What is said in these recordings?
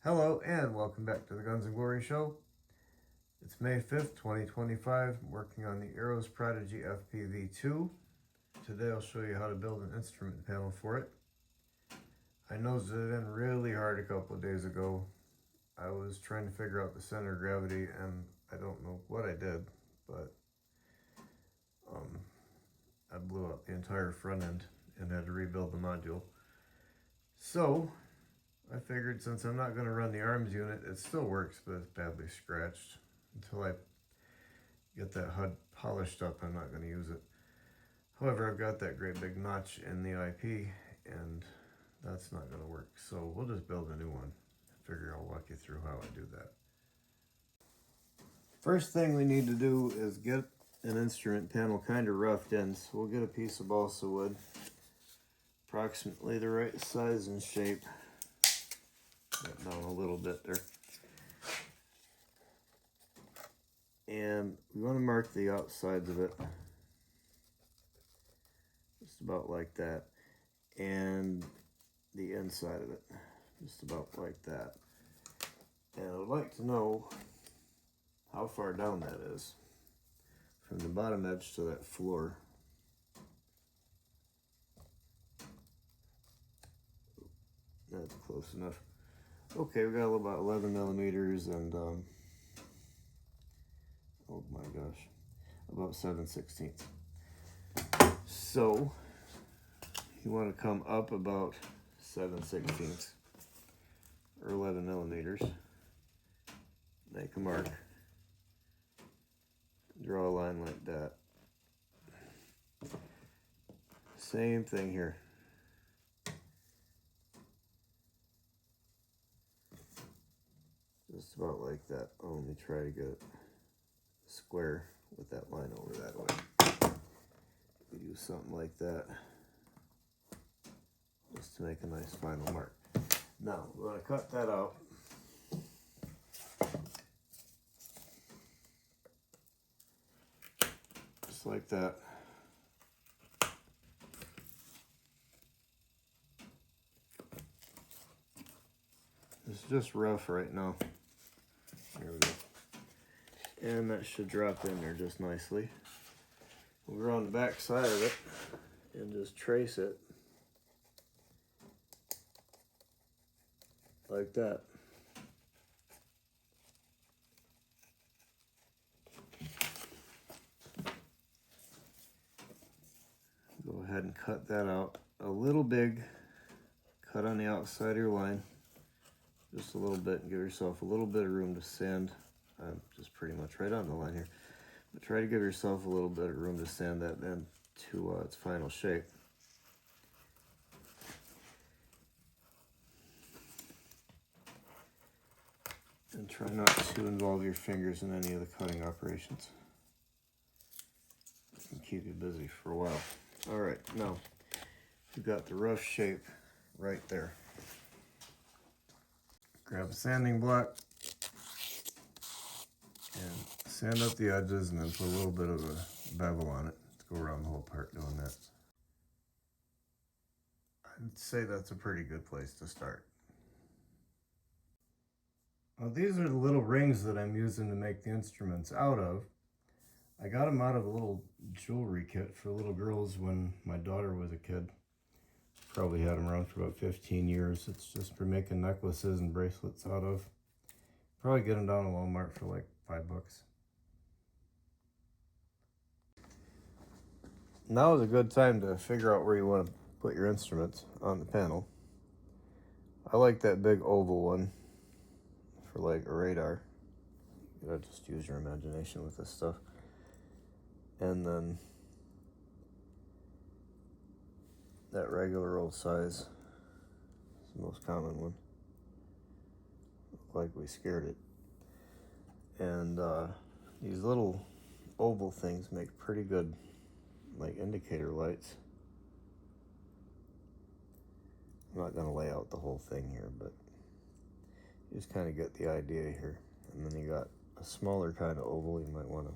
Hello and welcome back to the Guns and Glory Show. It's May 5th, 2025. I'm working on the Arrows Prodigy FPV2. Today I'll show you how to build an instrument panel for it. I nosed it in really hard a couple of days ago. I was trying to figure out the center of gravity and I don't know what I did, but I blew up the entire front end and had to rebuild the module. So I figured since I'm not going to run the arms unit, it still works, but it's badly scratched. Until I get that HUD polished up, I'm not going to use it. However, I've got that great big notch in the IP, and that's not going to work. So we'll just build a new one. I figure I'll walk you through how I do that. First thing we need to do is get an instrument panel kind of roughed in. So we'll get a piece of balsa wood, approximately the right size and shape. Get down a little bit there. And we want to mark the outsides of it. Just about like that. And the inside of it. Just about like that. And I would like to know how far down that is. From the bottom edge to that floor. That's close enough. Okay, we got about 11 millimeters and, oh my gosh, about 7/16. So, you want to come up about 7/16 or 11 millimeters. Make a mark. Draw a line like that. Same thing here. Just about like that. I'll only try to get it square with that line over that way. We do something like that just to make a nice final mark. Now we're going to cut that out. Just like that. It's just rough right now. There we go. And that should drop in there just nicely. We'll go on the back side of it and just trace it like that. Go ahead and cut that out a little big. Cut on the outside of your line just a little bit and give yourself a little bit of room to sand. I'm just pretty much right on the line here. But try to give yourself a little bit of room to sand that in to its final shape. And try not to involve your fingers in any of the cutting operations. It can keep you busy for a while. Alright, now you've got the rough shape right there. Grab a sanding block and sand up the edges and then put a little bit of a bevel on it to go around the whole part doing that. I'd say that's a pretty good place to start. Now these are the little rings that I'm using to make the instruments out of. I got them out of a little jewelry kit for little girls when my daughter was a kid. Probably had them around for about 15 years. It's just for making necklaces and bracelets out of. Probably get them down at Walmart for like $5. Now is a good time to figure out where you want to put your instruments on the panel. I like that big oval one for like a radar. You gotta just use your imagination with this stuff. And then that regular old size is the most common one. Looked like we scared it. And these little oval things make pretty good like indicator lights. I'm not going to lay out the whole thing here, but you just kind of get the idea here. And then you got a smaller kind of oval you might want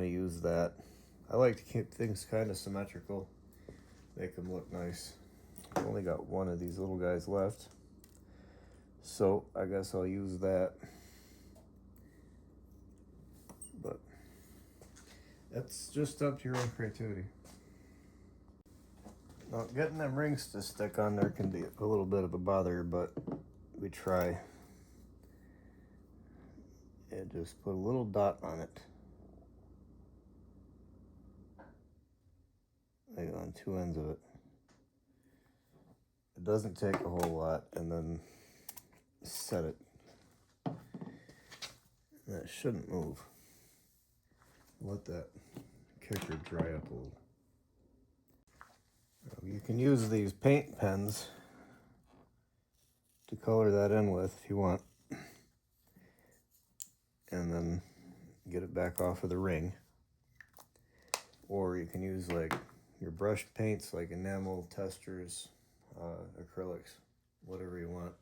to use that. I like to keep things kind of symmetrical, make them look nice. I've only got one of these little guys left, so I guess I'll use that. But that's just up to your own creativity. Now, getting them rings to stick on there can be a little bit of a bother, but we try. And just put a little dot on it. Like on two ends of it. It doesn't take a whole lot, and then set it. That shouldn't move. Let that kicker dry up a little. You can use these paint pens to color that in with if you want, and then get it back off of the ring. Or you can use like your brushed paints, like enamel, testers, acrylics, whatever you want.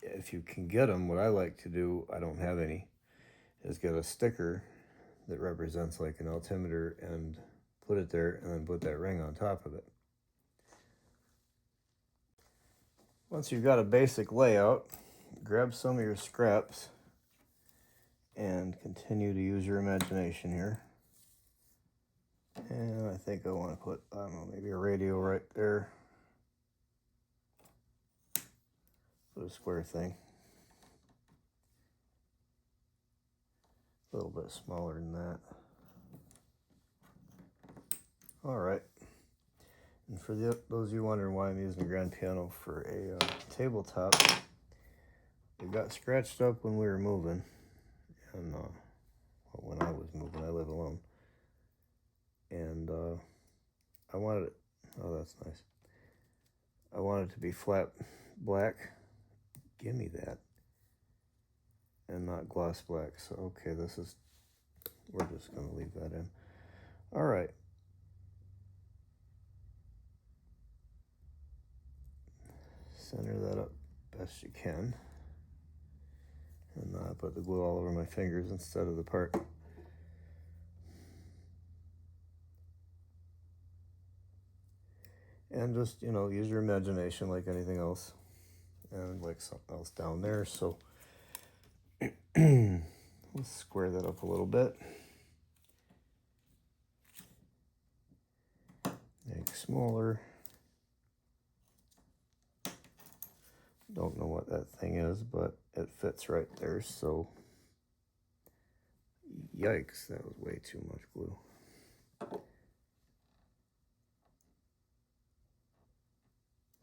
If you can get them, what I like to do, I don't have any, is get a sticker that represents like an altimeter and put it there, and then put that ring on top of it. Once you've got a basic layout, grab some of your scraps and continue to use your imagination here. And I think I want to put, I don't know, maybe a radio right there. Put a square thing. A little bit smaller than that. All right. And for those of you wondering why I'm using a grand piano for a tabletop, it got scratched up when we were moving. And well, when I was moving, I live alone. And I wanted it, oh, that's nice. I wanted it to be flat black. Give me that. And not gloss black. So, okay, we're just going to leave that in. All right. Center that up best you can. And I put the glue all over my fingers instead of the part. And just, use your imagination like anything else. And like something else down there. So let's square that up a little bit. Make smaller. Don't know what that thing is, but it fits right there. So yikes, that was way too much glue.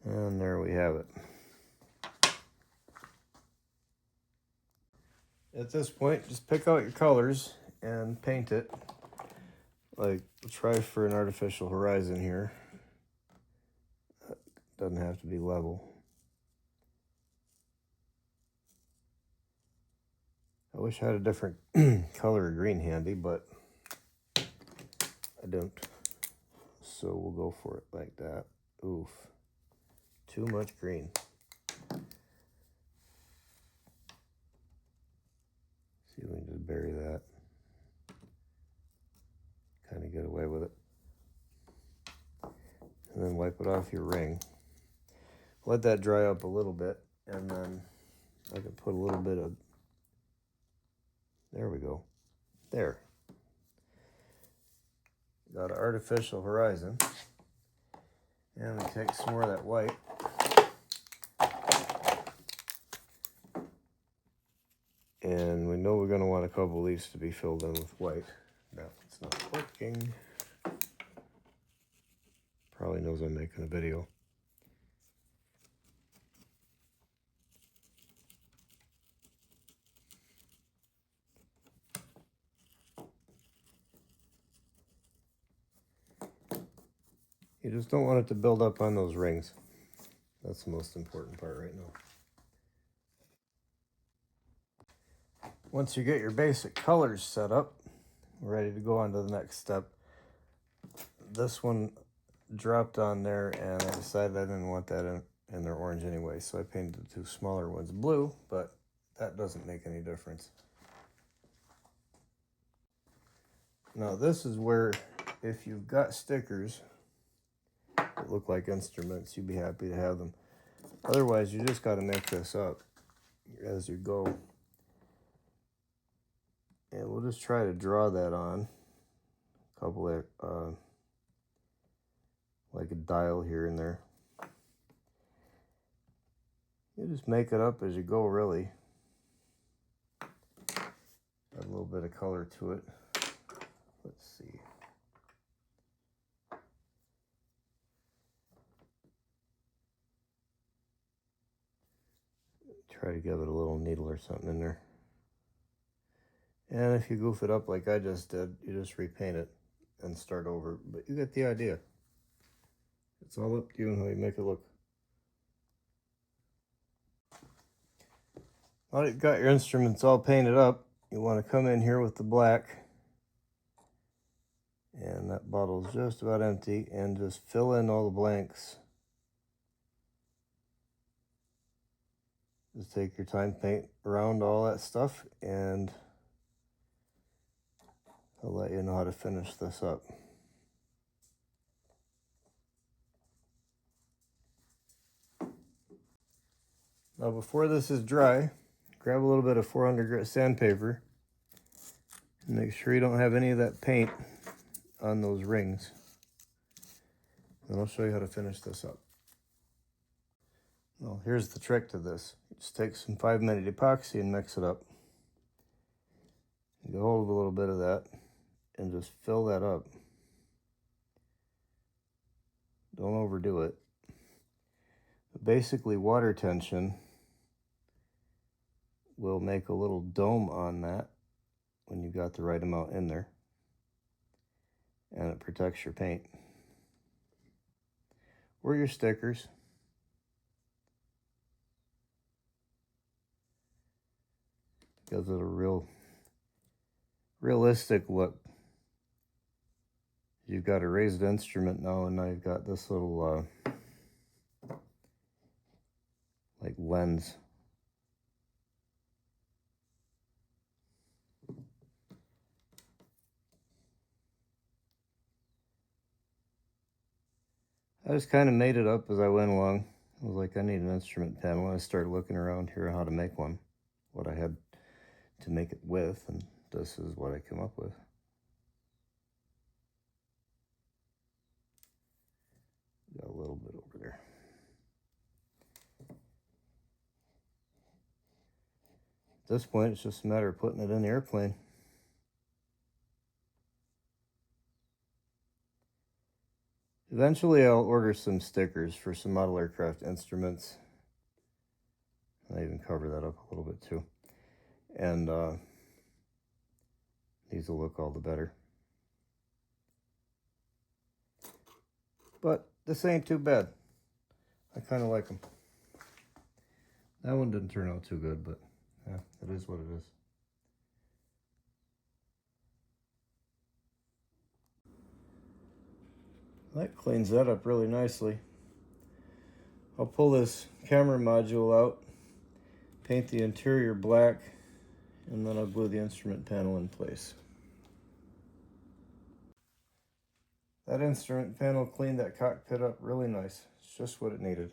And there we have it. At this point, just pick out your colors and paint it. Like, try for an artificial horizon here. Doesn't have to be level. I wish I had a different color of green handy, but I don't. So we'll go for it like that. Oof. Too much green. See if we can just bury that. Kind of get away with it. And then wipe it off your ring. Let that dry up a little bit, and then I can put a little bit of, there we go. There. Got an artificial horizon. And we take some more of that white. And we know we're going to want a couple leaves to be filled in with white. No, it's not working. Probably knows I'm making a video. You just don't want it to build up on those rings. That's the most important part right now. Once you get your basic colors set up, we're ready to go on to the next step. This one dropped on there, and I decided I didn't want that in their orange anyway, so I painted the two smaller ones blue, but that doesn't make any difference. Now this is where, if you've got stickers, that look like instruments, you'd be happy to have them. Otherwise, you just got to make this up as you go. And we'll just try to draw that on a couple of, like a dial here and there. You just make it up as you go, really. Add a little bit of color to it. Let's see. Try to give it a little needle or something in there. And if you goof it up like I just did, you just repaint it and start over. But you get the idea. It's all up to you and how you make it look. Now that you've got your instruments all painted up, you want to come in here with the black. And that bottle's just about empty. And just fill in all the blanks. Just take your time, paint around all that stuff, and I'll let you know how to finish this up. Now before this is dry, grab a little bit of 400 grit sandpaper and make sure you don't have any of that paint on those rings. Then I'll show you how to finish this up. Well, here's the trick to this. You just take some 5-minute epoxy and mix it up. Get hold of a little bit of that and just fill that up. Don't overdo it. But basically, water tension will make a little dome on that when you've got the right amount in there. And it protects your paint. Or your stickers. Gives it a realistic look. You've got a raised instrument now, and now you've got this little like lens. I just kind of made it up as I went along. I was like, I need an instrument panel. I started looking around here how to make one, what I had to make it with, and this is what I came up with. Got a little bit over there. At this point, it's just a matter of putting it in the airplane. Eventually, I'll order some stickers for some model aircraft instruments. I even cover that up a little bit too. And these will look all the better. But this ain't too bad. I kind of like them. That one didn't turn out too good, but yeah, it is what it is. That cleans that up really nicely. I'll pull this camera module out, paint the interior black, and then I'll glue the instrument panel in place. That instrument panel cleaned that cockpit up really nice. It's just what it needed.